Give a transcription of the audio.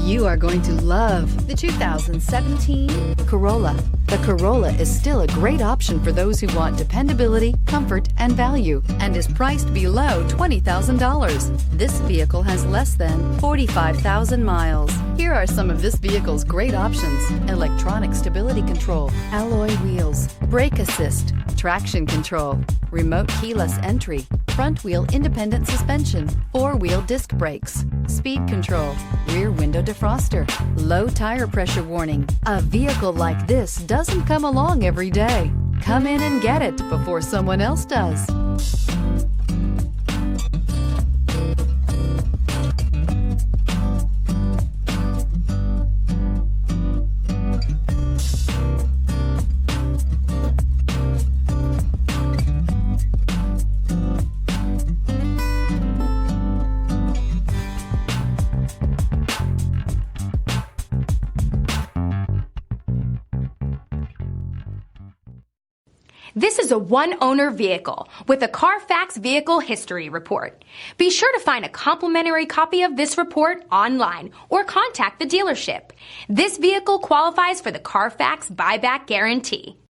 You are going to love the 2017 Corolla. The Corolla is still a great option for those who want dependability, comfort, and value, and is priced below $20,000. This vehicle has less than 45,000 miles. Here are some of this vehicle's great options: electronic stability control, alloy wheels, brake assist, traction control, remote keyless entry, front wheel independent suspension, four-wheel disc brakes, speed control, rear window defroster, low tire pressure warning. A vehicle like this doesn't come along every day. Come in and get it before someone else does. This is a one-owner vehicle with a CARFAX Vehicle History Report. Be sure to find a complimentary copy of this report online or contact the dealership. This vehicle qualifies for the CARFAX Buyback Guarantee.